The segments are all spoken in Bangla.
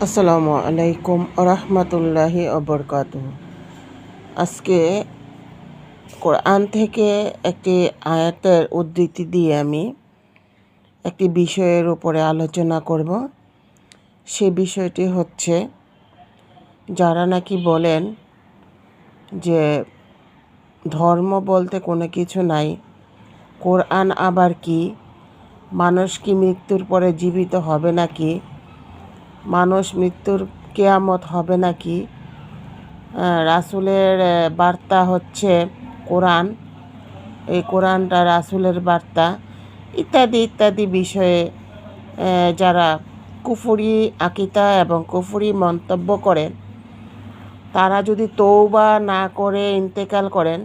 আসসালামু আলাইকুম রহমতুল্লাহি ওবরকাতুহু। আজকে কোরআন থেকে একটি আয়াতের উদ্ধৃতি দিয়ে আমি একটি বিষয়ের উপরে আলোচনা করব। সে বিষয়টি হচ্ছে, যারা নাকি বলেন যে ধর্ম বলতে কোনো কিছু নাই, কোরআন আবার কি, মানুষ কি মৃত্যুর পরে জীবিত হবে নাকি, মানুষ মৃত্যুর কেয়ামত হবে নাকি, রাসূলের বার্তা হচ্ছে কোরআন, এই কোরআনটা রাসূলের বার্তা, ইত্যাদি ইত্যাদি বিষয়ে যারা কুফরি আকিদা এবং কুফরি মন্তব্য করেন, তারা যদি তওবা না করে ইন্তেকাল করেন,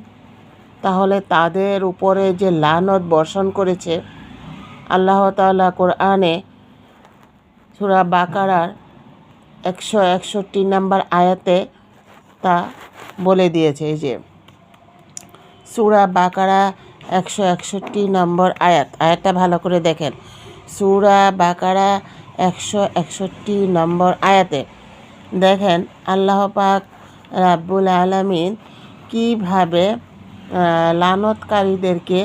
তাহলে তাদের উপরে যে লানত বর্ষণ করেছে আল্লাহ তাআলা কোরআনে সূরা বাকারার 161 নম্বর আয়াতে তা বলে দিয়েছে। এই যে সূরা বাকারা 161 নম্বর আয়াতটা ভালো করে দেখেন। সূরা বাকারা 161 নম্বর আয়াতে দেখেন আল্লাহ পাক রাব্বুল আলামিন কীভাবে লানতকারীদেরকে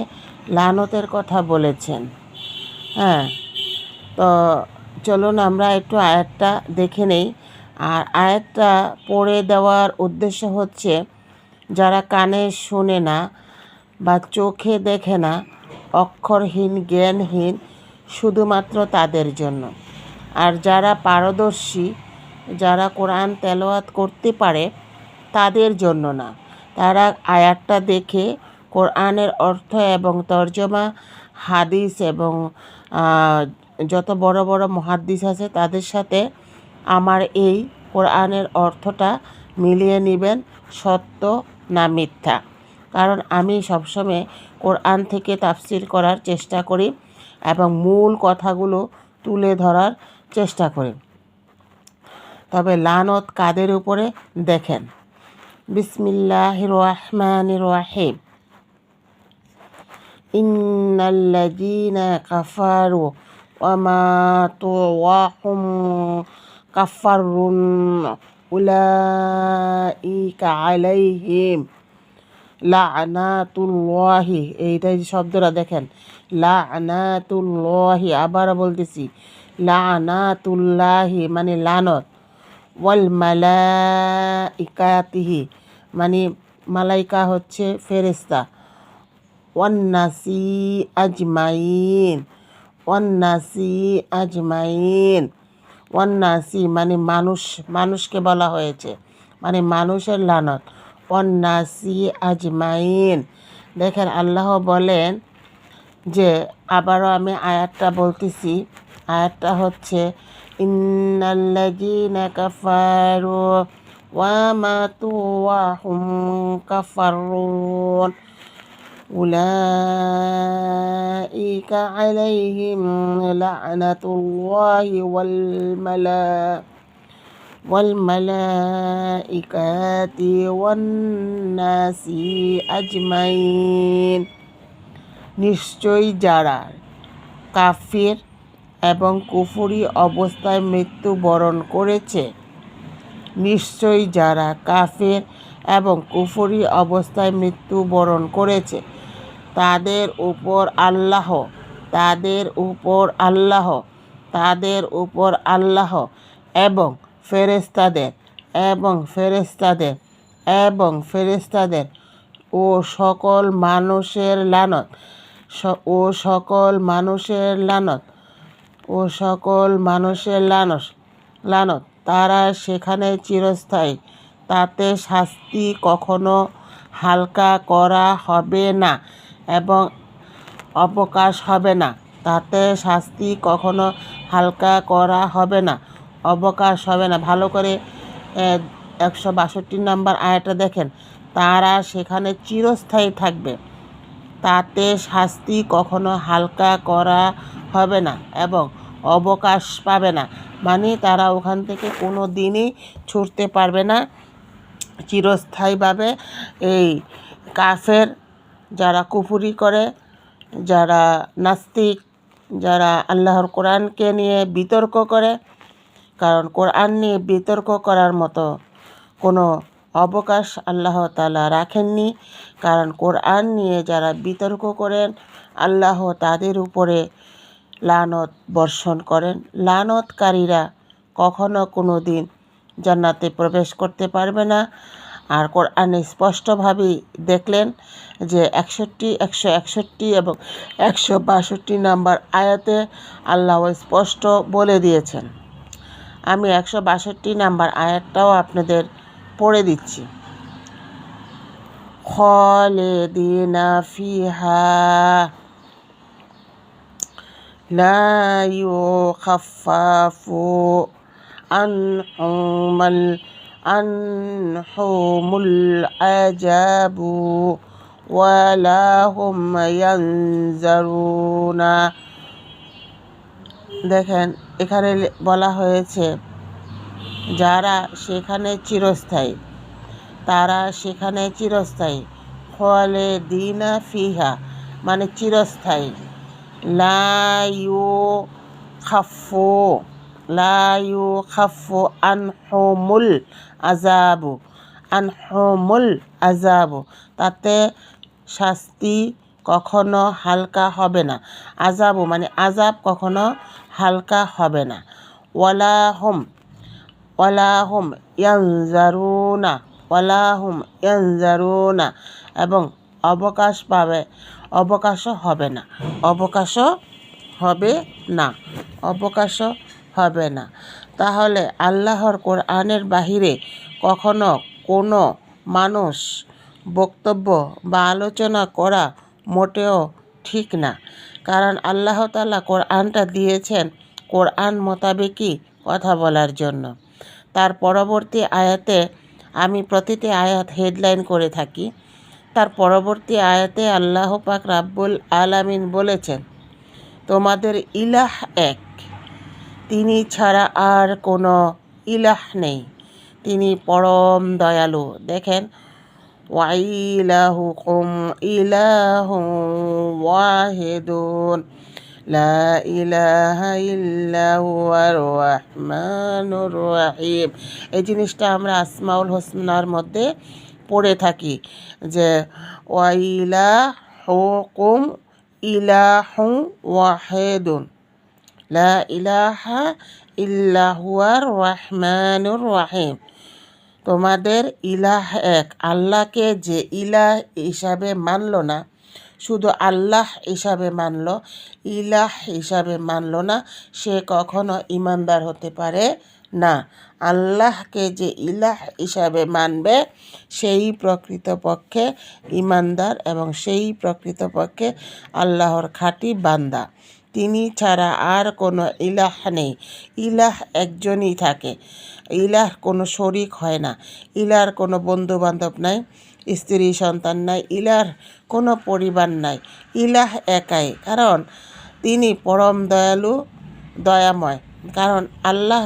লানতের কথা বলেছেন। তো চলুন আমরা একটু আয়াতটা দেখে নেই। আর আয়াতটা পড়ে দেওয়ার উদ্দেশ্য হচ্ছে, যারা কানে শোনে না বা চোখে দেখে না, অক্ষরহীন জ্ঞানহীন, শুধুমাত্র তাদের জন্য। আর যারা পারদর্শী, যারা কোরআন তেলাওয়াত করতে পারে, তাদের জন্য না। তারা আয়াতটা দেখে কোরআনের অর্থ এবং তর্জমা, হাদিস এবং যত বড় বড় মুহাদ্দিস আছে তাদের সাথে আমার এই কোরআনের অর্থটা মিলিয়ে নেবেন, সত্য না মিথ্যা। কারণ আমি সবসময় কোরআন থেকে তাফসির করার চেষ্টা করি এবং মূল কথাগুলো তুলে ধরার চেষ্টা করি। তবে লানত কাদের উপরে দেখেন। বিসমিল্লাহির রহমানির রহিম। ইন্নাল্লাযীনা কাফারু ওয়া মাতু ওয়া হুম কাফারুন উলাইকা আলাইহিম লা'নাতুল্লাহি। এইটাই শব্দটা দেখেন, লা'নাতুল্লাহি। আবার বলতেছি, লা'নাতুল্লাহি মানে লানত, ওয়াল মালাইকাতিহি মানে মালাইকা হচ্ছে ফেরেশতা, ওয়ান্নাসি আজমাইন, ওয়ান্নাসি আজমাইন, ওয়ান্নাসি মানে মানুষকে বলা হয়েছে, মানে মানুষের লানত, ওয়ান্নাসি আজমাইন। দেখেন আল্লাহ বলেন যে, আবারও আমি আয়াতটা বলতেছি, আয়াতটা হচ্ছে ইন্নাল্লাযীনা কাফারু ওয়া মাতু ওয়া হুম কাফারুন উলাইকা আলাইহিম লা'নাতুল্লাহি ওয়াল মালাইকাতি ওয়ান নাসি আজমাইন। নিশ্চয়ই যারা কাফির এবং কুফরি অবস্থায় মৃত্যুবরণ করেছে, নিশ্চয়ই যারা কাফির এবং কুফরি অবস্থায় মৃত্যুবরণ করেছে, তাদের উপর আল্লাহ এবং ফেরেশতাদের ও সকল মানুষের লানত, তারা সেখানে চিরস্থায়ী। তাতে শাস্তি কখনো হালকা করা হবে না এবং অবকাশ হবে না। ভালো করে 162 নম্বর আয়াতটা দেখেন, তারা সেখানে চিরস্থায়ী থাকবে, তাতে শাস্তি কখনো হালকা করা হবে না এবং অবকাশ পাবে না। মানে তারা ওখান থেকে কোনো দিনই ছুটতে পারবে না। চিরস্থায়ীভাবে এই কাফের, যারা কুফরি করে, যারা নাস্তিক, যারা আল্লাহর কোরআনকে নিয়ে বিতর্ক করে, কারণ কোরআন নিয়ে বিতর্ক করার মতো কোনো অবকাশ আল্লাহ তাআলা রাখেননি। কারণ কোরআন নিয়ে যারা বিতর্ক করেন আল্লাহ তাদের উপরে লানত বর্ষণ করেন। লানতকারীরা কখনো কোনো দিন জান্নাতে প্রবেশ করতে পারবে না। আর কোরআনে স্পষ্টভাবেই দেখলেন যে 61, 161 এবং 162 নাম্বার আয়াতে আল্লাহ স্পষ্ট বলে দিয়েছেন। আমি 162 নাম্বার আয়াতটাও আপনাদের পড়ে দিচ্ছি। খালিদিনা ফিহা লা ইউখাফফাফু আনহুমুল আযাবু ওয়ালা হুম ইয়ানজারুনা। দেখেন এখানে বলা হয়েছে যারা সেখানে চিরস্থায়ী, তারা সেখানে চিরস্থায়ী। খালিদিনা ফিহা মানে চিরস্থায়ী। লা ইউখাফফু আনহুমুল আযাবু, তাতে শাস্তি কখনো হালকা হবে না। আযাবু মানে আযাব কখনো হালকা হবে না। ওয়ালা হুম ইয়ানজারুনা এবং অবকাশও হবে না। তাহলে আল্লাহর কোরআনের বাহিরে কখনো কোনো মানুষ বক্তব্য বা আলোচনা করা মোটেও ঠিক না। কারণ আল্লাহ তাআলা কোরআনটা দিয়েছেন কোরআন মোতাবেকই কথা বলার জন্য। তার পরবর্তী আয়াতে আমি প্রতিটি আয়াত হেডলাইন করে থাকি। তার পরবর্তী আয়াতে আল্লাহ পাক রাব্বুল আলামিন বলেছেন, তোমাদের ইলাহ এক, তিনি ছাড়া আর কোনো ইলাহ নেই, তিনি পরম দয়ালু। দেখেন ওয়াইলাহুকুম ইলাহুন ওয়াহিদুন লা ইলাহা ইল্লা হুয়ার রাহমানুর রাহিম। এই জিনিসটা আমরা আসমাউল হোসনার মধ্যে পড়ে থাকি যে ওয়াইলাহুকুম ইলাহুন ওয়াহিদুন লা ইলাহা ইল্লা হুয়ার রাহমানুর রাহিম। তোমাদের ইলাহ এক। আল্লাহকে যে ইলাহ হিসাবে মানল না, শুধু আল্লাহ হিসাবে মানল, ইলাহ হিসাবে মানল না, সে কখনো ইমানদার হতে পারে না। আল্লাহকে যে ইলাহ হিসাবে মানবে সেই প্রকৃতপক্ষে ইমানদার এবং সেই প্রকৃতপক্ষে আল্লাহর খাঁটি বান্দা। তিনি ছাড়া আর কোনো ইলাহ নেই। ইলাহ একজনই থাকে। ইলাহ কোনো শরিক হয় না। ইলাহর কোনো বন্ধুবান্ধব নাই, স্ত্রী সন্তান নাই, ইলাহর কোনো পরিবার নাই। ইলাহ একাই, কারণ তিনি পরম দয়ালু, দয়াময়। কারণ আল্লাহ